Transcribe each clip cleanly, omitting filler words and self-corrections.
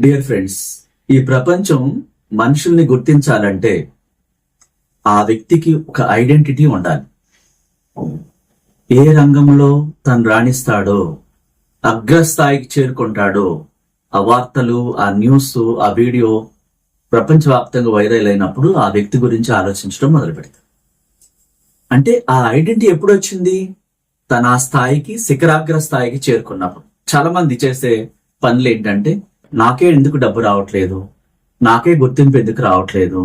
Dear friends, ఈ ప్రపంచం మనుషుల్ని గుర్తించాలంటే ఆ వ్యక్తికి ఒక ఐడెంటిటీ ఉండాలి. ఏ రంగంలో తను రాణిస్తాడో, అగ్రస్థాయికి చేరుకుంటాడో, ఆ వార్తలు, ఆ న్యూస్, ఆ వీడియో ప్రపంచవ్యాప్తంగా వైరల్ అయినప్పుడు ఆ వ్యక్తి గురించి ఆలోచించడం మొదలు పెడతాడు. అంటే ఆ ఐడెంటిటీ ఎప్పుడు వచ్చింది? తన ఆ స్థాయికి, శిఖరాగ్ర స్థాయికి చేరుకున్నప్పుడు. చాలా మంది చేసే పనులు ఏంటంటే, నాకే ఎందుకు డబ్బు రావట్లేదు, నాకే గుర్తింపు ఎందుకు రావట్లేదు,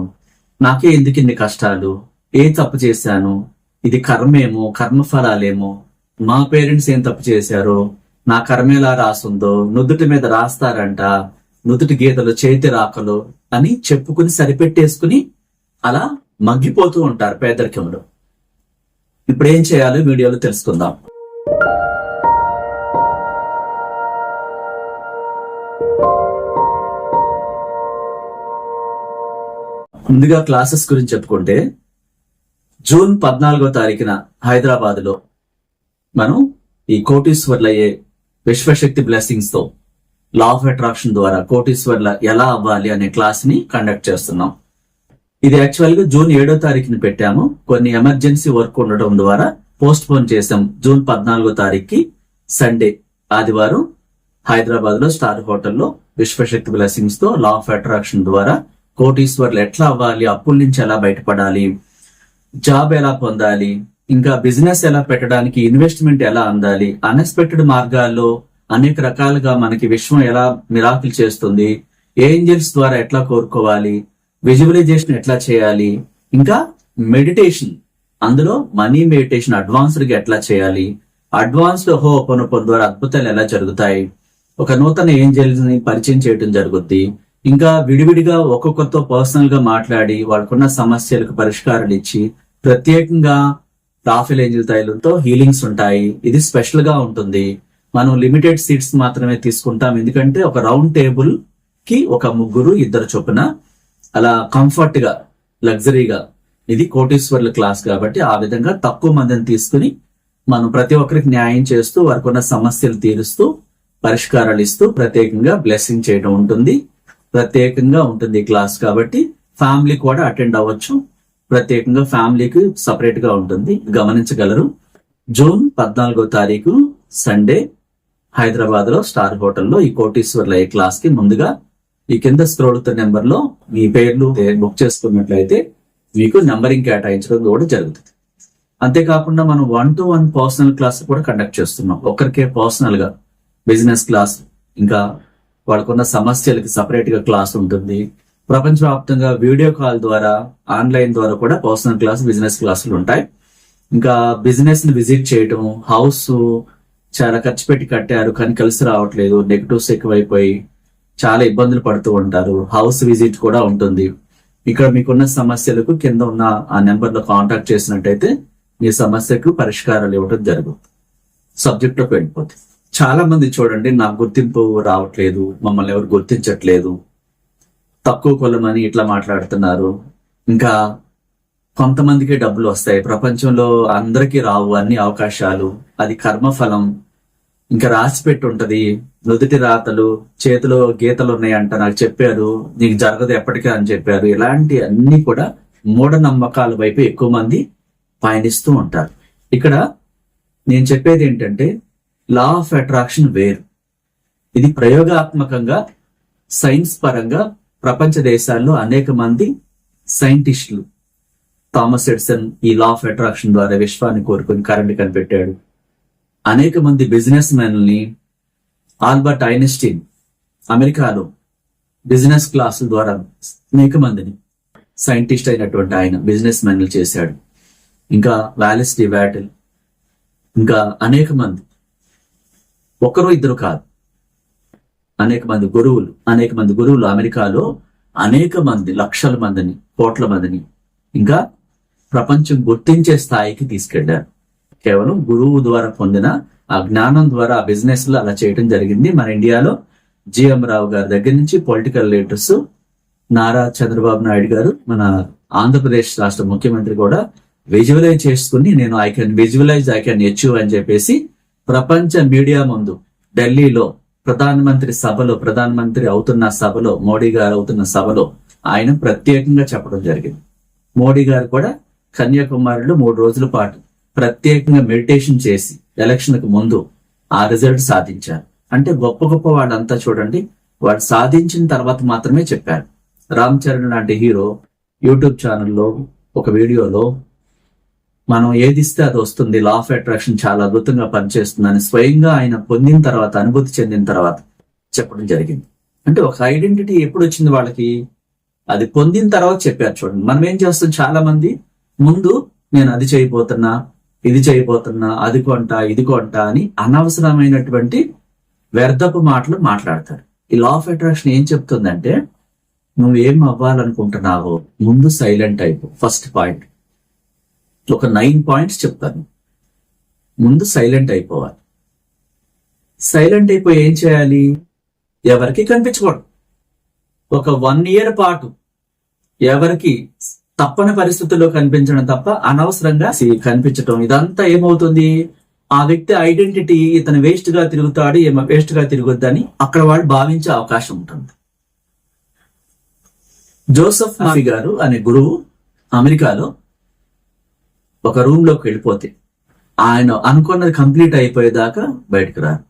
నాకే ఎందుకు ఇన్ని కష్టాలు, ఏ తప్పు చేశాను, ఇది కర్మేమో, కర్మఫలాలేమో, మా పేరెంట్స్ ఏం తప్పు చేశారో, నా కర్మ ఎలా రాసుందో, నుదుటి మీద రాస్తారంట, నుదుటి గీతలు చేతి రాకలు అని చెప్పుకుని సరిపెట్టేసుకుని అలా మగ్గిపోతూ ఉంటారు పేదరికంలో. ఇప్పుడు ఏం చేయాలో వీడియోలో తెలుసుకుందాం. ముందుగా క్లాసెస్ గురించి చెప్పుకుంటే, జూన్ 14వ తారీఖున హైదరాబాద్ లో మనం ఈ కోటీశ్వర్లయ్యే విశ్వశక్తి బ్లెస్సింగ్స్ తో లా ఆఫ్ అట్రాక్షన్ ద్వారా కోటీశ్వర్ల ఎలా అవ్వాలి అనే క్లాస్ ని కండక్ట్ చేస్తున్నాం. ఇది యాక్చువల్ గా జూన్ 7వ తారీఖుని పెట్టాము. కొన్ని ఎమర్జెన్సీ వర్క్ ఉండడం ద్వారా పోస్ట్ పోన్ చేసాం. జూన్ 14వ తారీఖుకి సండే, ఆదివారం హైదరాబాద్ లో స్టార్ హోటల్లో విశ్వశక్తి బ్లెస్సింగ్స్ తో లా ఆఫ్ అట్రాక్షన్ ద్వారా కోటీశ్వర్లు ఎట్లా అవ్వాలి, అప్పుల నుంచి ఎలా బయటపడాలి, జాబ్ ఎలా పొందాలి, ఇంకా బిజినెస్ ఎలా పెట్టడానికి ఇన్వెస్ట్మెంట్ ఎలా అందాలి, అన్ఎక్స్పెక్టెడ్ మార్గాల్లో అనేక రకాలుగా మనకి విశ్వం ఎలా మిరాకిల్ చేస్తుంది, ఏంజల్స్ ద్వారా ఎట్లా కోరుకోవాలి, విజువలైజేషన్ ఎట్లా చేయాలి, ఇంకా మెడిటేషన్, అందులో మనీ మెడిటేషన్ అడ్వాన్స్డ్ గా ఎట్లా చేయాలి, అడ్వాన్స్డ్ హోపోనోపోనో ద్వారా అద్భుతాలు ఎలా జరుగుతాయి, ఒక నూతన ఏంజల్స్ ని పరిచయం చేయడం జరుగుద్ది. ఇంకా విడివిడిగా ఒక్కొక్కరితో పర్సనల్ గా మాట్లాడి వాళ్ళకున్న సమస్యలకు పరిష్కారాలు ఇచ్చి, ప్రత్యేకంగా రాఫెల్ ఏంజల్ తైలంతో హీలింగ్స్ ఉంటాయి. ఇది స్పెషల్ గా ఉంటుంది. మనం లిమిటెడ్ సీట్స్ మాత్రమే తీసుకుంటాం, ఎందుకంటే ఒక రౌండ్ టేబుల్ కి ఒక 3-2 చొప్పున అలా కంఫర్ట్ గా, లగ్జరీగా, ఇది కోటీశ్వర్ల క్లాస్ కాబట్టి ఆ విధంగా తక్కువ మందిని తీసుకుని మనం ప్రతి ఒక్కరికి న్యాయం చేస్తూ, వారికి ఉన్న సమస్యలు తీరుస్తూ, పరిష్కారాలు ఇస్తూ ప్రత్యేకంగా బ్లెస్సింగ్ చేయడం ఉంటుంది. ప్రత్యేకంగా ఉంటుంది క్లాస్ కాబట్టి ఫ్యామిలీ కూడా అటెండ్ అవ్వచ్చు. ప్రత్యేకంగా ఫ్యామిలీకి సపరేట్ గా ఉంటుంది, గమనించగలరు. జూన్ 14వ తారీఖు సండే హైదరాబాద్ లో స్టార్ హోటల్లో ఈ కోటీశ్వర్ల ఈ క్లాస్ కి ముందుగా ఈ కింద స్క్రోల్ నెంబర్ లో మీ పేర్లు బుక్ చేసుకున్నట్లయితే మీకు నెంబరింగ్ కేటాయించడం కూడా జరుగుతుంది. అంతేకాకుండా మనం 1-to-1 పర్సనల్ క్లాస్ కూడా కండక్ట్ చేస్తున్నాం. ఒక్కరికే పర్సనల్ గా బిజినెస్ క్లాస్, ఇంకా వాళ్ళకున్న సమస్యలకి సపరేట్ గా క్లాస్ ఉంటుంది. ప్రపంచవ్యాప్తంగా వీడియో కాల్ ద్వారా, ఆన్లైన్ ద్వారా కూడా పర్సనల్ క్లాస్, బిజినెస్ క్లాసులు ఉంటాయి. ఇంకా బిజినెస్ ని విజిట్ చేయడం, హౌస్ చాలా ఖర్చు పెట్టి కట్టారు కానీ కలిసి రావట్లేదు, నెగటివ్స్ ఎక్కువైపోయి చాలా ఇబ్బందులు పడుతూ ఉంటారు, హౌస్ విజిట్ కూడా ఉంటుంది. ఇక్కడ మీకున్న సమస్యలకు కింద ఉన్న ఆ నెంబర్ లో కాంటాక్ట్ చేసినట్టయితే మీ సమస్యకు పరిష్కారాలు ఇవ్వడం జరుగుతుంది. సబ్జెక్ట్ లోకి వెళ్ళిపోతుంది. చాలా మంది చూడండి, నాకు గుర్తింపు రావట్లేదు, మమ్మల్ని ఎవరు గుర్తించట్లేదు, తక్కువ కులమని ఇట్లా మాట్లాడుతున్నారు. ఇంకా కొంతమందికి డబ్బులు వస్తాయి, ప్రపంచంలో అందరికీ రావు అన్ని అవకాశాలు, అది కర్మఫలం, ఇంకా రాసి పెట్టి ఉంటది, నుదుటి రాతలు, చేతిలో గీతలు ఉన్నాయంట, నాకు చెప్పారు, నీకు జరగదు ఎప్పటికీ అని చెప్పారు. ఇలాంటి అన్ని కూడా మూఢనమ్మకాల వైపు ఎక్కువ మంది పయనిస్తూ ఉంటారు. ఇక్కడ నేను చెప్పేది ఏంటంటే, లా ఆఫ్ అట్రాక్షన్ వేరు. ఇది ప్రయోగాత్మకంగా, సైన్స్ పరంగా ప్రపంచ దేశాల్లో అనేక మంది సైంటిస్టులు, థామస్ ఎడిసన్ ఈ లా ఆఫ్ అట్రాక్షన్ ద్వారా విశ్వాన్ని కోరుకుని కరెంట్ కనిపెట్టాడు. అనేక మంది బిజినెస్ మెన్ని, ఆల్బర్ట్ ఐన్స్టీన్ అమెరికాలో బిజినెస్ క్లాసుల ద్వారా అనేక మందిని, సైంటిస్ట్ అయినటువంటి ఆయన బిజినెస్ మెన్లు చేశాడు. ఇంకా వాలెస్ డి వాటిల్, ఇంకా అనేక మంది, ఒకరు ఇద్దరు కాదు, అనేక మంది గురువులు అమెరికాలో అనేక మంది, లక్షల మందిని, కోట్ల మందిని ఇంకా ప్రపంచం గుర్తించే స్థాయికి తీసుకెళ్లారు. కేవలం గురువు ద్వారా పొందిన ఆ జ్ఞానం ద్వారా ఆ బిజినెస్ లో అలా చేయడం జరిగింది. మన ఇండియాలో జిఎం రావు గారి దగ్గర నుంచి పొలిటికల్ లీడర్స్, నారా చంద్రబాబు నాయుడు గారు, మన ఆంధ్రప్రదేశ్ రాష్ట్ర ముఖ్యమంత్రి కూడా విజువలైజ్ చేసుకుని, నేను I can visualize, I can achieve అని చెప్పేసి ప్రపంచ మీడియా ముందు ఢిల్లీలో ప్రధానమంత్రి సభలో, ప్రధానమంత్రి అవుతున్న సభలో, మోడీ గారు అవుతున్న సభలో ఆయన ప్రత్యేకంగా చెప్పడం జరిగింది. మోడీ గారు కూడా కన్యాకుమారిలో 3 రోజుల పాటు ప్రత్యేకంగా మెడిటేషన్ చేసి ఎలక్షన్కు ముందు ఆ రిజల్ట్ సాధించారు. అంటే గొప్ప గొప్ప వాళ్ళంతా చూడండి, వాడు సాధించిన తర్వాత మాత్రమే చెప్పారు. రామ్ చరణ్ లాంటి హీరో యూట్యూబ్ ఛానల్లో ఒక వీడియోలో మనం ఏదిస్తే అది వస్తుంది, లా ఆఫ్ అట్రాక్షన్ చాలా అద్భుతంగా పనిచేస్తుందని స్వయంగా ఆయన పొందిన తర్వాత, అనుభూతి చెందిన తర్వాత చెప్పడం జరిగింది. అంటే ఒక ఐడెంటిటీ ఎప్పుడు వచ్చింది వాళ్ళకి, అది పొందిన తర్వాత చెప్పారు. చూడండి, మనం ఏం చేస్తాం, చాలా మంది ముందు నేను అది చేయబోతున్నా, ఇది చేయబోతున్నా, అది కొంటా, ఇది కొంటా అని అనవసరమైనటువంటి వ్యర్థపు మాటలు మాట్లాడతారు. ఈ లా ఆఫ్ అట్రాక్షన్ ఏం చెప్తుందంటే, నువ్వేం అవ్వాలనుకుంటున్నావో ముందు సైలెంట్ అయిపో. ఫస్ట్ పాయింట్, ఒక 9 పాయింట్స్ చెప్తాను. ముందు సైలెంట్ అయిపోవాలి. సైలెంట్ అయిపోయి ఏం చేయాలి, ఎవరికి కనిపించకూడదు. ఒక 1 year పాటు ఎవరికి తప్పని పరిస్థితుల్లో కనిపించడం తప్ప అనవసరంగా కనిపించటం, ఇదంతా ఏమవుతుంది, ఆ వ్యక్తి ఐడెంటిటీ ఇతను వేస్ట్ గా తిరుగుతాడు, వేస్ట్ గా తిరగొద్దని అక్కడ వాళ్ళు భావించే అవకాశం ఉంటుంది. జోసెఫ్ మాఫీ గారు అనే గురువు అమెరికాలో ఒక రూమ్ లోకి వెళ్ళిపోతే ఆయన అనుకున్నది కంప్లీట్ అయిపోయేదాకా బయటకు రారు.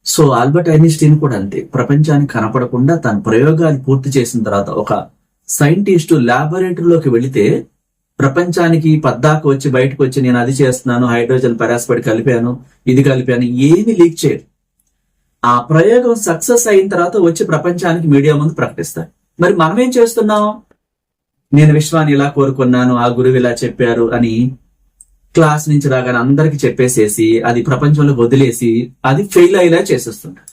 సో ఆల్బర్ట్ ఐన్స్టీన్ కూడా అంతే, ప్రపంచానికి కనపడకుండా తన ప్రయోగాలు పూర్తి చేసిన తర్వాత ఒక సైంటిస్టు ల్యాబొరేటరీలోకి వెళితే ప్రపంచానికి పద్దాకు వచ్చి బయటకు వచ్చి నేను అది చేస్తున్నాను, హైడ్రోజన్ పెరాక్సైడ్ కలిపాను, ఇది కలిపాను, ఏమి లీక్ చేయరు. ఆ ప్రయోగం సక్సెస్ అయిన తర్వాత వచ్చి ప్రపంచానికి మీడియా ముందు ప్రకటిస్తారు. మరి మనం ఏం చేస్తున్నాం, నేను విశ్వాన్ని ఇలా కోరుకున్నాను, ఆ గురువు ఇలా చెప్పారు అని క్లాస్ నుంచి రాగానే అందరికి చెప్పేసేసి అది ప్రపంచంలో వదిలేసి అది ఫెయిల్ అయ్యేలా చేసేస్తుంటారు.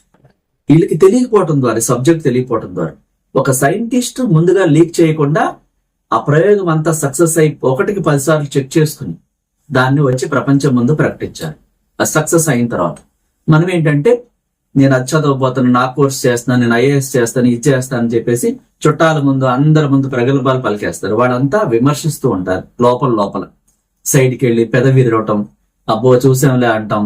వీళ్ళకి తెలియకపోవటం ద్వారా, సబ్జెక్ట్ తెలియకపోవటం ద్వారా. ఒక సైంటిస్ట్ ముందుగా లీక్ చేయకుండా ఆ ప్రయోగం అంతా సక్సెస్ అయి 1కి 10 సార్లు చెక్ చేసుకుని దాన్ని వచ్చి ప్రపంచం ముందు ప్రకటించారు. అది సక్సెస్ అయిన తర్వాత మనం ఏంటంటే, నేను అది చదవబోతాను, నా కోర్స్ చేస్తాను, నేను ఐఏఎస్ చేస్తాను, ఇది చేస్తాను అని చెప్పేసి చుట్టాల ముందు అందరి ముందు ప్రగల్భాలు పలికేస్తారు. వాళ్ళంతా విమర్శిస్తూ ఉంటారు. లోపల సైడ్కి వెళ్ళి పెదవి విరవటం, అబ్బో చూసాంలే అంటాం.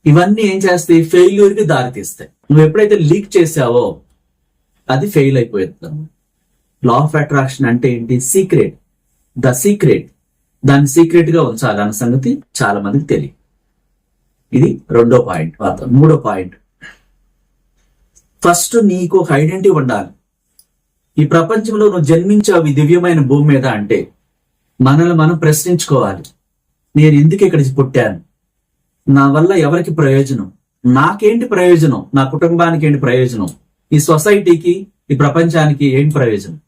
ఇవన్నీ ఏం చేస్తాయి, ఫెయిల్యూర్ కి దారి తీస్తాయి. నువ్వు ఎప్పుడైతే లీక్ చేసావో అది ఫెయిల్ అయిపోతుంది. లా ఆఫ్ అట్రాక్షన్ అంటే ఏంటి, సీక్రెట్, ద సీక్రెట్. దాన్ని సీక్రెట్ గా ఉంచాలి అన్న సంగతి చాలా మందికి తెలియదు. ఇది 2వ పాయింట్. 3వ పాయింట్, ఫస్ట్ నీకు ఒక ఐడెంటిటీ ఉండాలి. ఈ ప్రపంచంలో నువ్వు జన్మించావు ఈ దివ్యమైన భూమి మీద అంటే మనల్ని మనం ప్రశ్నించుకోవాలి. నేను ఎందుకు ఇక్కడ పుట్టాను, నా వల్ల ఎవరికి ప్రయోజనం, నాకేంటి ప్రయోజనం, నా కుటుంబానికి ఏంటి ప్రయోజనం, ఈ సొసైటీకి, ఈ ప్రపంచానికి ఏంటి ప్రయోజనం.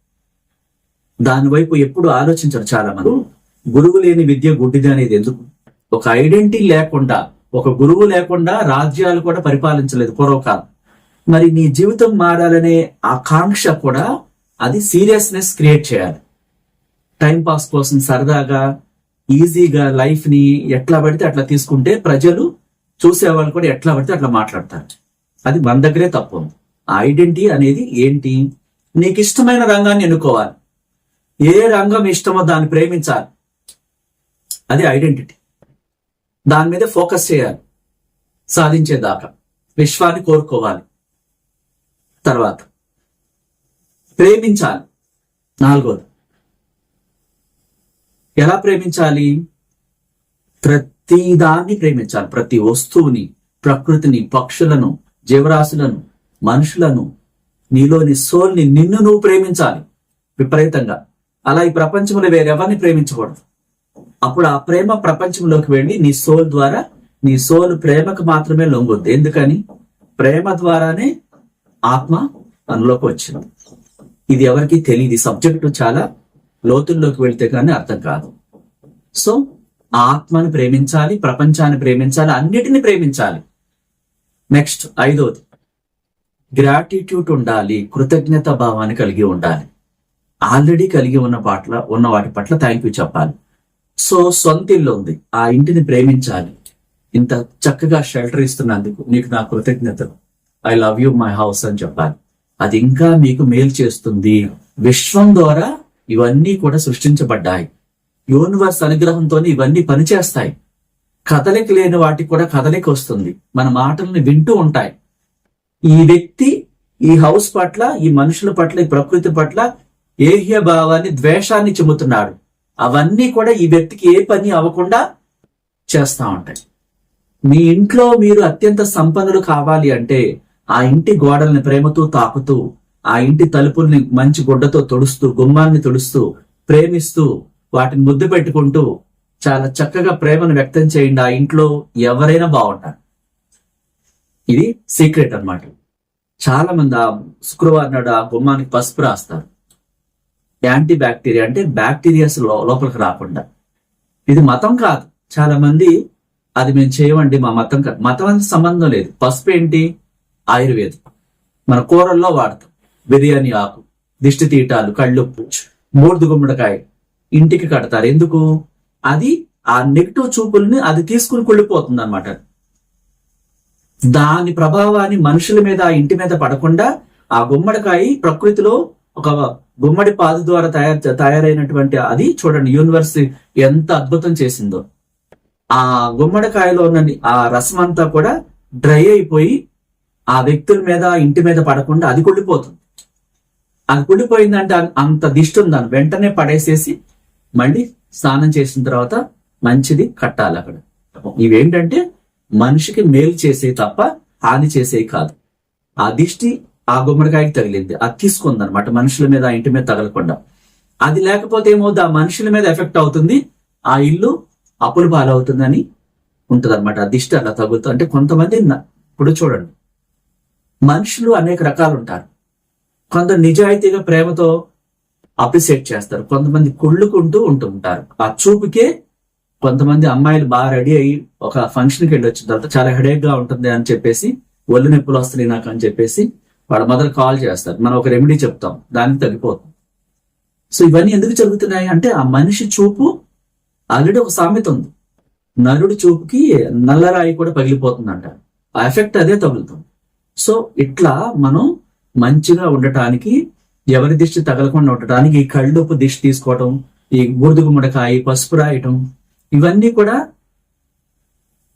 దాని వైపు ఎప్పుడు ఆలోచించరు చాలా మంది. గురువు లేని విద్య గుడ్డిది అనేది ఎందుకు? ఒక ఐడెంటిటీ లేకుండా, ఒక గురువు లేకుండా రాజ్యాలు కూడా పరిపాలించలేదు పూర్వకాలం. మరి నీ జీవితం మారాలనే ఆకాంక్ష కూడా అది సీరియస్నెస్ క్రియేట్ చేయాలి. టైం పాస్ కోసం సరదాగా ఈజీగా లైఫ్ ని ఎట్లా పడితే అట్లా తీసుకుంటే ప్రజలు చూసేవాళ్ళు కూడా ఎట్లా పడితే అట్లా మాట్లాడతారు. అది మన దగ్గరే తప్పు. ఐడెంటిటీ అనేది ఏంటి, నీకు ఇష్టమైన రంగాన్ని ఎన్నుకోవాలి. ఏ రంగం ఇష్టమో దాన్ని ప్రేమించాలి. అది ఐడెంటిటీ. దాని మీద ఫోకస్ చేయాలి సాధించేదాకా. విశ్వాన్ని కోరుకోవాలి. తర్వాత ప్రేమించాలి. 4వది, ఎలా ప్రేమించాలి, ప్రతి దాన్ని ప్రేమించాలి. ప్రతి వస్తువుని, ప్రకృతిని, పక్షులను, జీవరాశులను, మనుషులను, నీలోని సోల్ని, నిన్ను నువ్వు ప్రేమించాలి విపరీతంగా. అలా ఈ ప్రపంచంలో వేరెవరిని ప్రేమించకూడదు. అప్పుడు ఆ ప్రేమ ప్రపంచంలోకి వెళ్ళి నీ సోల్ ద్వారా, నీ సోల్ ప్రేమకు మాత్రమే లొంగొద్దు. ఎందుకని, ప్రేమ ద్వారానే ఆత్మ మనలోకి వచ్చింది. ఇది ఎవరికి తెలియదు. ఈ సబ్జెక్టు చాలా లోతుల్లోకి వెళ్తే కానీ అర్థం కాదు. సో ఆత్మని ప్రేమించాలి, ప్రపంచాన్ని ప్రేమించాలి, అన్నిటిని ప్రేమించాలి. నెక్స్ట్ 5వది, గ్రాటిట్యూడ్ ఉండాలి. కృతజ్ఞత భావాన్ని కలిగి ఉండాలి. ఆల్రెడీ కలిగి ఉన్న వాటి పట్ల థ్యాంక్ యూ చెప్పాలి. సో సొంత ఇల్లు ఉంది, ఆ ఇంటిని ప్రేమించాలి. ఇంత చక్కగా షెల్టర్ ఇస్తున్నందుకు నీకు నా కృతజ్ఞతలు, I love you my house అని చెప్పాలి. అది ఇంకా మీకు మేలు చేస్తుంది. విశ్వం ద్వారా ఇవన్నీ కూడా సృష్టించబడ్డాయి. యూనివర్స్ అనుగ్రహంతో ఇవన్నీ పనిచేస్తాయి. కదలిక లేని వాటికి కూడా కదలిక వస్తుంది. మన మాటల్ని వింటూ ఉంటాయి. ఈ వ్యక్తి ఈ హౌస్ పట్ల, ఈ మనుషుల పట్ల, ఈ ప్రకృతి పట్ల ఏహ్య భావాన్ని, ద్వేషాన్ని చెబుతున్నాడు. అవన్నీ కూడా ఈ వ్యక్తికి ఏ పని అవ్వకుండా చేస్తా ఉంటాయి. మీ ఇంట్లో మీరు అత్యంత సంపన్నులు కావాలి అంటే ఆ ఇంటి గోడల్ని ప్రేమతో తాకుతూ, ఆ ఇంటి తలుపుల్ని మంచి గుడ్డతో తుడుస్తూ, గుమ్మాన్ని తుడుస్తూ, ప్రేమిస్తూ, వాటిని ముద్దు పెట్టుకుంటూ చాలా చక్కగా ప్రేమను వ్యక్తం చేయండి. ఆ ఇంట్లో ఎవరైనా బాగుంటారు. ఇది సీక్రెట్ అన్నమాట. చాలా మంది ఆ శుక్రవారం నాడు ఆ గుమ్మానికి పసుపు రాస్తారు. యాంటీ బ్యాక్టీరియా, అంటే బ్యాక్టీరియాస్ లోపలికి రాకుండా. ఇది మతం కాదు. చాలా మంది అది మేము చేయమండి, మా మతం కాదు. మతం అంత సంబంధం లేదు. పసుపు ఏంటి? ఆయుర్వేదం. మన కూరల్లో వాడతాం. బిర్యానీ ఆకు, దిష్టి తీయటాలు, కళ్ళుప్పు, బూడిద గుమ్మడికాయ ఇంటికి కడతారు. ఎందుకు? అది ఆ నెగిటివ్ చూపుల్ని అది తీసుకుని కుళ్ళిపోతుంది అన్నమాట. దాని ప్రభావాన్ని మనుషుల మీద, ఆ ఇంటి మీద పడకుండా ఆ గుమ్మడికాయ ప్రకృతిలో ఒక గుమ్మడి పాదు ద్వారా తయారైనటువంటి అది చూడండి, యూనివర్స్ ఎంత అద్భుతం చేసిందో. ఆ గుమ్మడికాయలో ఉన్న ఆ రసం అంతా కూడా డ్రై అయిపోయి ఆ వ్యక్తుల మీద, ఇంటి మీద పడకుండా అది కుళ్ళిపోతుంది. అది కుళ్ళిపోయిందంటే అంత దిష్టి ఉందని వెంటనే పడేసేసి మళ్ళీ స్నానం చేసిన తర్వాత మంచిది కట్టాలి అక్కడ. ఇవేంటంటే మనిషికి మేలు చేసే తప్ప హాని చేసేవి కాదు. ఆ దిష్టి ఆ గుమ్మడికాయకి తగిలింది, అది తీసుకుంది అనమాట, మనుషుల మీద, ఆ ఇంటి మీద తగలకుండా. అది లేకపోతే ఏమవుతుంది? ఆ మనుషుల మీద ఎఫెక్ట్ అవుతుంది, ఆ ఇల్లు అప్పులు పాలవుతుందని ఉంటది అనమాట. ఆ దిష్టి అలా తగులుతుంది. అంటే కొంతమంది ఇప్పుడు చూడండి, మనుషులు అనేక రకాలు ఉంటారు. కొంత నిజాయితీగా ప్రేమతో అప్రిసియేట్ చేస్తారు, కొంతమంది కుళ్ళుకుంటూ ఉంటారు. ఆ చూపుకే కొంతమంది అమ్మాయిలు బాగా రెడీ అయ్యి ఒక ఫంక్షన్కి వెళ్ళి వచ్చిన తర్వాత చాలా హెడేక్ గా ఉంటుంది అని చెప్పేసి, ఒళ్ళు నొప్పులు వస్తున్నాయి నాకు అని చెప్పేసి వాళ్ళ మదర్ కాల్ చేస్తారు. మనం ఒక రెమెడీ చెప్తాం, దానికి తగ్గిపోతుంది. సో ఇవన్నీ ఎందుకు జరుగుతున్నాయి అంటే ఆ మనిషి చూపు, ఆల్రెడీ ఒక సామెత ఉంది, నలుడి చూపుకి నల్లరాయి కూడా పగిలిపోతుందంట. ఆ ఎఫెక్ట్ అదే తగులుతుంది. సో ఇట్లా మనం మంచిగా ఉండటానికి, ఎవరి దిష్టి తగలకుండా ఉండటానికి ఈ కళ్ళుపు దిష్టి తీసుకోవటం, ఈ బూడిద గుమ్మడికాయ, పసుపు రాయటం, ఇవన్నీ కూడా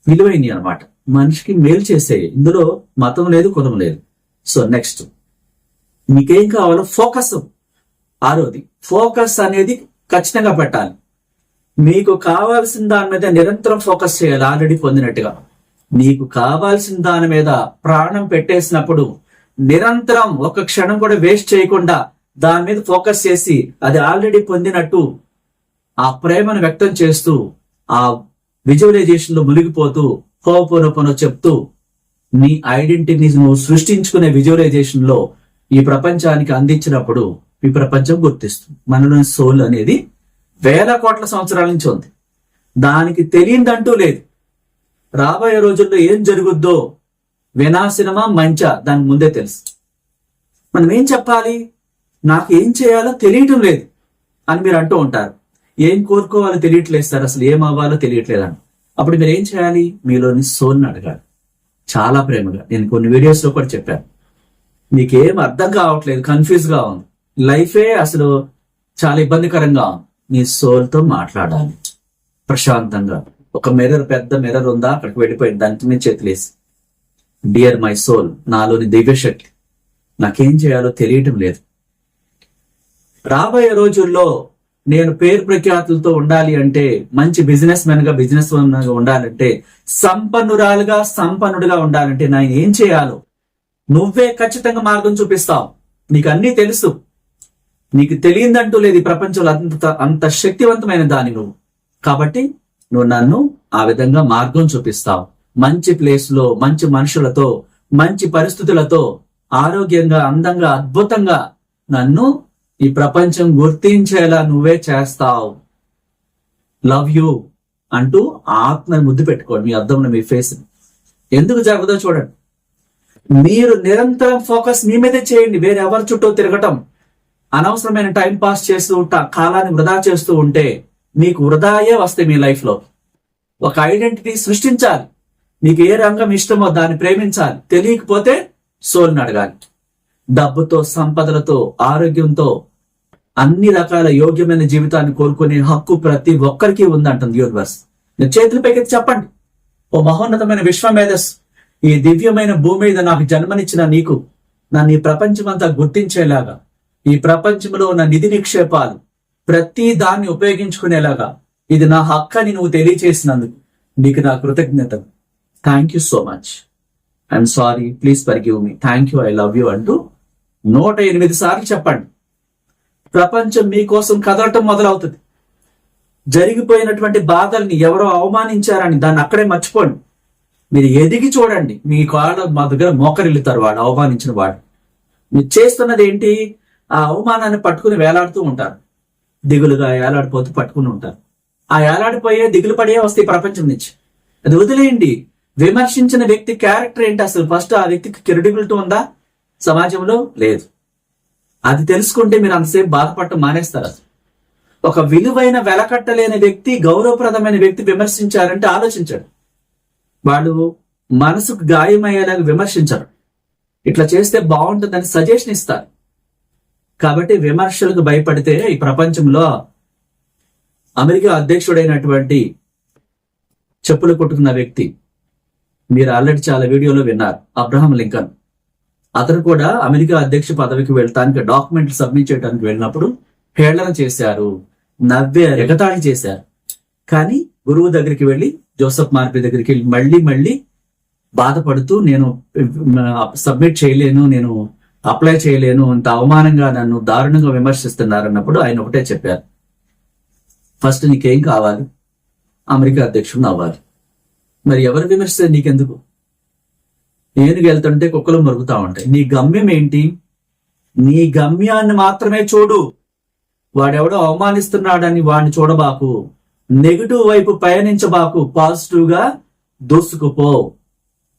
విలువైనవి అనమాట. మనిషికి మేలు చేసేవి. ఇందులో మతం లేదు, కులం లేదు. సో నెక్స్ట్ మీకేం కావాలో ఫోకస్. ఆరోది ఫోకస్ అనేది ఖచ్చితంగా పెట్టాలి. మీకు కావాల్సిన దాని మీద నిరంతరం ఫోకస్ చేయాలి. ఆల్రెడీ పొందినట్టుగా మీకు కావాల్సిన దాని మీద ప్రాణం పెట్టేసినప్పుడు నిరంతరం ఒక క్షణం కూడా వేస్ట్ చేయకుండా దాని మీద ఫోకస్ చేసి అది ఆల్రెడీ పొందినట్టు ఆ ప్రేమను వ్యక్తం చేస్తూ ఆ విజువలైజేషన్ లో మునిగిపోతూ హోపోనోపోనో చెప్తూ నీ ఐడెంటిటీని నువ్వు సృష్టించుకునే విజువలైజేషన్ లో ఈ ప్రపంచానికి అందించినప్పుడు ఈ ప్రపంచం గుర్తిస్తుంది. మనలోని సోల్ అనేది వేల కోట్ల సంవత్సరాల నుంచి ఉంది. దానికి తెలియదంటూ లేదు. రాబోయే రోజుల్లో ఏం జరుగుద్దో, వినాశనమా మంచా, దాని ముందే తెలుసు. మనం ఏం చెప్పాలి? నాకు ఏం చేయాలో తెలియటం లేదు అని మీరు అంటూ ఉంటారు. ఏం కోరుకోవాలో తెలియట్లేదు సార్, అసలు ఏం అవ్వాలో తెలియట్లేదని. అప్పుడు మీరు ఏం చేయాలి? మీలోని సోల్ని అడగాలి. చాలా ప్రేమగా నేను కొన్ని వీడియోస్ లో కూడా చెప్పాను. మీకేం అర్థం కావట్లేదు, కన్ఫ్యూజ్ గా ఉంది, లైఫే అసలు చాలా ఇబ్బందికరంగా ఉంది. మీ సోల్ తో మాట్లాడాలి ప్రశాంతంగా. ఒక మిర్రర్, పెద్ద మిర్రర్ ఉందా, అక్కడికి వెళ్ళిపోయింది, దానికి మీద చేతులేసి, డియర్ మై సోల్, నాలోని దివ్యశక్తి, నాకేం చేయాలో తెలియటం లేదు. రాబోయే రోజుల్లో నేను పేరు ప్రఖ్యాతులతో ఉండాలి అంటే, మంచి బిజినెస్ మెన్ గా, బిజినెస్ మెన్ గా ఉండాలంటే, సంపన్నుడుగా ఉండాలంటే నేను ఏం చేయాలో నువ్వే ఖచ్చితంగా మార్గం చూపిస్తావు. నీకు అన్నీ తెలుసు, నీకు తెలియదంటూ లేదు ఈ ప్రపంచంలో. అంత శక్తివంతమైన దాని నువ్వు. కాబట్టి నువ్వు నన్ను ఆ విధంగా మార్గం చూపిస్తావు. మంచి ప్లేస్ లో, మంచి మనుషులతో, మంచి పరిస్థితులతో, ఆరోగ్యంగా, అందంగా, అద్భుతంగా నన్ను ఈ ప్రపంచం గుర్తించేలా నువ్వే చేస్తావు. లవ్ యూ అంటూ ఆత్మని ముద్దు పెట్టుకోండి మీ అద్దంలో, మీ ఫేస్. ఎందుకు జరగదో చూడండి. మీరు నిరంతరం ఫోకస్ మీ మీదే చేయండి. వేరే ఎవరి చుట్టూ తిరగటం, అనవసరమైన టైం పాస్ చేస్తూ కాలాన్ని వృధా చేస్తూ ఉంటే మీకు వృధాయే వస్తాయి మీ లైఫ్ లో. ఒక ఐడెంటిటీ సృష్టించాలి. మీకు ఏ రంగం ఇష్టమో దాన్ని ప్రేమించాలి. తెలియకపోతే సోల్ని అడగాలి. డబ్బుతో, సంపదలతో, ఆరోగ్యంతో, అన్ని రకాల యోగ్యమైన జీవితాన్ని కోరుకునే హక్కు ప్రతి ఒక్కరికి ఉందంటుంది యూనివర్స్. మీరు చేతుల పైకి చెప్పండి. ఓ మహోన్నతమైన విశ్వ మేధస్సు, ఈ దివ్యమైన భూమి మీద నాకు జన్మనిచ్చిన నీకు నన్ను ఈ ప్రపంచమంతా గుర్తించేలాగా, ఈ ప్రపంచంలో ఉన్న నిధి నిక్షేపాలు ప్రతి దాన్ని ఉపయోగించుకునేలాగా ఇది నా హక్కు అని నువ్వు తెలియచేసినందుకు నీకు నా కృతజ్ఞతలు. Thank you so much. I'm sorry, please forgive me, thank you, I love you అంటూ 108 సార్లు చెప్పండి. ప్రపంచం మీకోసం కదలటం మొదలవుతుంది. జరిగిపోయినటువంటి బాధల్ని, ఎవరో అవమానించారని దాన్ని అక్కడే మర్చిపోండి. మీరు ఎదిగి చూడండి. మీ కాళ్ళ మా దగ్గర మోకరిల్లుతారు వాడు అవమానించిన వాడు. మీరు చేస్తున్నది ఏంటి? ఆ అవమానాన్ని పట్టుకుని వేలాడుతూ ఉంటారు. దిగులుగా ఏలాడిపోతూ పట్టుకుని ఉంటారు. ఆ ఏలాడిపోయే దిగులు పడే వస్తాయి ప్రపంచం నుంచి. అది వదిలేయండి. విమర్శించిన వ్యక్తి క్యారెక్టర్ ఏంటి అసలు? ఫస్ట్ ఆ వ్యక్తికి క్రెడిబిలిటీ ఉందా సమాజంలో? లేదు. అది తెలుసుకుంటే మీరు అంతసేపు బాధపడటం మానేస్తారు. అసలు ఒక విలువైన వెలకట్టలేని వ్యక్తి, గౌరవప్రదమైన వ్యక్తి విమర్శించారంటే ఆలోచించడు. వాళ్ళు మనసుకు గాయమయ్యేలాగా విమర్శించరు. ఇట్లా చేస్తే బాగుంటుందని సజెషన్ ఇస్తారు. కాబట్టి విమర్శలకు భయపడితే ఈ ప్రపంచంలో అమెరికా అధ్యక్షుడైనటువంటి చెప్పులు కొట్టుకున్న వ్యక్తి, మీరు ఆల్రెడీ చాలా వీడియోలో విన్నారు, అబ్రహాం లింకన్. అతను కూడా అమెరికా అధ్యక్ష పదవికి వెళ్తానికి డాక్యుమెంట్లు సబ్మిట్ చేయడానికి వెళ్ళినప్పుడు హేళన చేశారు, నవ్వారు, ఎగతాళి చేశారు. కానీ గురువు దగ్గరికి వెళ్ళి, జోసెఫ్ మార్పి దగ్గరికి వెళ్ళి మళ్ళీ బాధపడుతూ, నేను సబ్మిట్ చేయలేను, నేను అప్లై చేయలేను, అంత అవమానంగా నన్ను దారుణంగా విమర్శిస్తున్నారన్నప్పుడు ఆయన ఒకటే చెప్పారు, ఫస్ట్ నీకేం కావాలి? అమెరికా అధ్యక్షుడు అవ్వాలి. మరి ఎవరు విమర్శిస్తే నీకెందుకు? ఏనుగు వెళ్తుంటే కుక్కలు మరుగుతా ఉంటాయి. నీ గమ్యం ఏంటి? నీ గమ్యాన్ని మాత్రమే చూడు. వాడెవడో అవమానిస్తున్నాడని వాడిని చూడబాకు. నెగిటివ్ వైపు పయనించబాకు. పాజిటివ్ గా దూసుకుపో.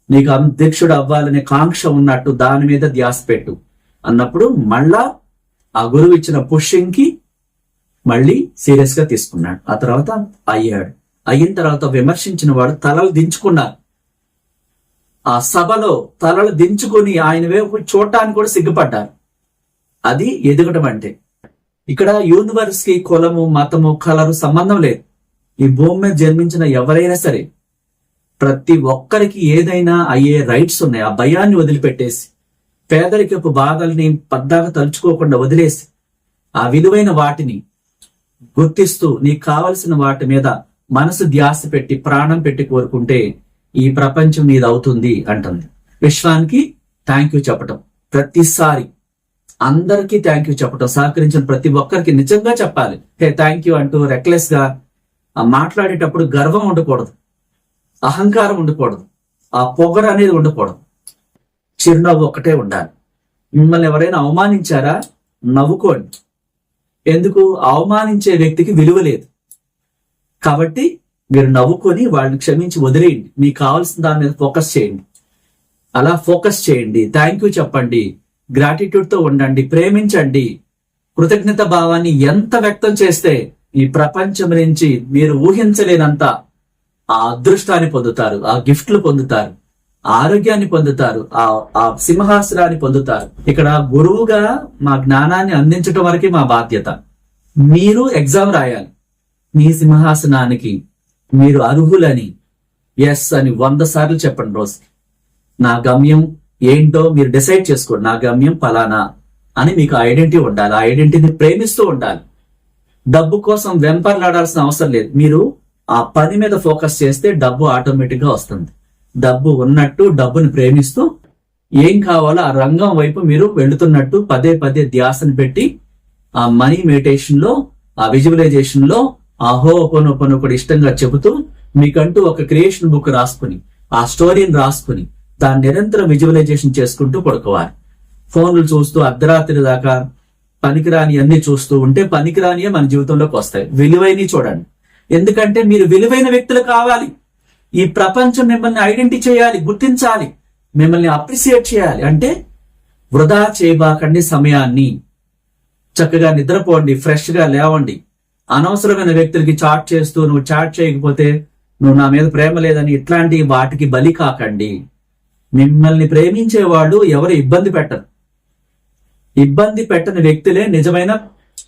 నీకు అధ్యక్షుడు అవ్వాలనే కాంక్ష ఉన్నట్టు దాని మీద ధ్యాస పెట్టు అన్నప్పుడు మళ్ళా ఆ గురువు ఇచ్చిన పుషింగ్ కి మళ్ళీ సీరియస్ గా తీసుకున్నాడు. ఆ తర్వాత అయ్యాడు. అయిన తర్వాత విమర్శించిన వాడు తలలు దించుకున్నారు. ఆ సభలో తలలు దించుకుని ఆయన వైపు చూడటానికి కూడా సిగ్గుపడ్డారు. అది ఎదగటం అంటే. ఇక్కడ యూనివర్స్ కి కులము, మతము, కలరు సంబంధం లేదు. ఈ భూమి మీద జన్మించిన ఎవరైనా సరే ప్రతి ఒక్కరికి ఏదైనా అయ్యే రైట్స్ ఉన్నాయి. ఆ భయాన్ని వదిలిపెట్టేసి, పేదరికపు బాధల్ని పద్దాగా తలుచుకోకుండా వదిలేసి, ఆ విలువైన వాటిని గుర్తిస్తూ నీకు కావలసిన వాటి మీద మనసు ధ్యాస పెట్టి, ప్రాణం పెట్టి కోరుకుంటే ఈ ప్రపంచం నీది అవుతుంది అంటుంది. విశ్వానికి థ్యాంక్ యూ చెప్పటం, ప్రతిసారి అందరికీ థ్యాంక్ యూ చెప్పటం, సహకరించిన ప్రతి ఒక్కరికి నిజంగా చెప్పాలి. హే థ్యాంక్ యూ అంటూ రెక్లెస్ గా మాట్లాడేటప్పుడు గర్వం ఉండకూడదు, అహంకారం ఉండకూడదు, ఆ పొగరు అనేది ఉండకూడదు. చిరునవ్వు ఒకటే ఉండాలి. మిమ్మల్ని ఎవరైనా అవమానించారా? నవ్వుకోండి. ఎందుకు? అవమానించే వ్యక్తికి విలువ లేదు. కాబట్టి మీరు నవ్వుకొని వాళ్ళని క్షమించి వదిలేయండి. మీకు కావాల్సిన దాని మీద ఫోకస్ చేయండి. అలా ఫోకస్ చేయండి. థ్యాంక్ యూ చెప్పండి. గ్రాటిట్యూడ్ తో ఉండండి. ప్రేమించండి. కృతజ్ఞత భావాన్ని ఎంత వ్యక్తం చేస్తే ఈ ప్రపంచం నుంచి మీరు ఊహించలేనంత ఆ అదృష్టాన్ని పొందుతారు, ఆ గిఫ్ట్లు పొందుతారు, ఆరోగ్యాన్ని పొందుతారు, ఆ సింహాసనాన్ని పొందుతారు. ఇక్కడ గురువుగా మా జ్ఞానాన్ని అందించడం వరకే మా బాధ్యత. మీరు ఎగ్జామ్ రాయాలి. మీ సింహాసనానికి మీరు అర్హులని ఎస్ అని 100 సార్లు చెప్పండి రోజు. నా గమ్యం ఏంటో మీరు డిసైడ్ చేసుకోండి. నా గమ్యం ఫలానా అని మీకు ఐడెంటిటీ ఉండాలి. ఆ ఐడెంటిటీని ప్రేమిస్తూ ఉండాలి. డబ్బు కోసం వెంపర్లాడాల్సిన అవసరం లేదు. మీరు ఆ పని మీద ఫోకస్ చేస్తే డబ్బు ఆటోమేటిక్ గా వస్తుంది. డబ్బు ఉన్నట్టు డబ్బుని ప్రేమిస్తూ ఏం కావాలో ఆ రంగం వైపు మీరు వెళుతున్నట్టు పదే పదే ధ్యాసను పెట్టి ఆ మనీ మెడిటేషన్ లో, ఆ విజువలైజేషన్ లో ఆహోపనోపను కూడా ఇష్టంగా చెబుతూ మీకంటూ ఒక క్రియేషన్ బుక్ రాసుకుని, ఆ స్టోరీని రాసుకుని దాన్ని నిరంతరం విజువలైజేషన్ చేసుకుంటూ పడుకోవాలి. ఫోన్లు చూస్తూ అర్ధరాత్రి దాకా పనికిరాని అన్ని చూస్తూ ఉంటే పనికిరానియే మన జీవితంలోకి వస్తాయి. విలువైనవి చూడండి. ఎందుకంటే మీరు విలువైన వ్యక్తులు కావాలి. ఈ ప్రపంచం మిమ్మల్ని ఐడెంటిఫై చేయాలి, గుర్తించాలి, మిమ్మల్ని అప్రిసియేట్ చేయాలి. అంటే వృధా చేయబాకండి సమయాన్ని. చక్కగా నిద్రపోండి, ఫ్రెష్ గా లేవండి. అనవసరమైన వ్యక్తులకి చాట్ చేస్తూ నువ్వు చాట్ చేయకపోతే నువ్వు నా మీద ప్రేమ లేదని ఇట్లాంటి వాటికి బలి కాకండి. మిమ్మల్ని ప్రేమించే వాళ్ళు ఎవరు ఇబ్బంది పెట్టరు. ఇబ్బంది పెట్టని వ్యక్తులే నిజమైన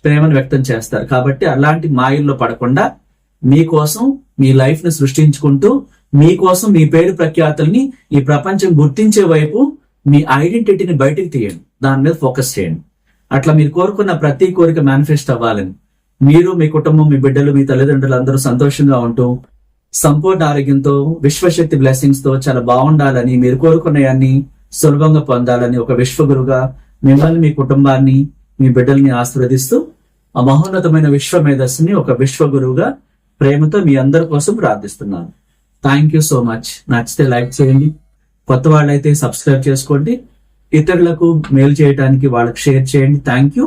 ప్రేమను వ్యక్తం చేస్తారు. కాబట్టి అలాంటి మాయల్లో పడకుండా మీకోసం మీ లైఫ్ ని సృష్టించుకుంటూ మీకోసం మీ పేరు ప్రఖ్యాతుల్ని ఈ ప్రపంచం గుర్తించే వైపు మీ ఐడెంటిటీని బయటికి తీయండి, దాని మీద ఫోకస్ చేయండి. అట్లా మీరు కోరుకున్న ప్రతి కోరిక మేనిఫెస్ట్ అవ్వాలని, మీరు, మీ కుటుంబం, మీ బిడ్డలు, మీ తల్లిదండ్రులు అందరూ సంతోషంగా ఉంటూ సంపూర్ణ ఆరోగ్యంతో విశ్వశక్తి బ్లెస్సింగ్స్ తో చాలా బాగుండాలని, మీరు కోరుకున్నవన్నీ సులభంగా పొందాలని ఒక విశ్వగురుగా మిమ్మల్ని, మీ కుటుంబాన్ని, మీ బిడ్డల్ని ఆశీర్వదిస్తూ ఆ మహోన్నతమైన విశ్వ మేధస్సుని ఒక విశ్వగురువుగా ప్రేమతో మీ అందరి కోసం ప్రార్థిస్తున్నాను. Thank you so much. నచ్చితే లైక్ చేయండి, కొత్త వాళ్ళైతే సబ్స్క్రైబ్ చేసుకోండి, ఇతరులకు మేలు చేయడానికి వాళ్ళకి షేర్ చేయండి. Thank you.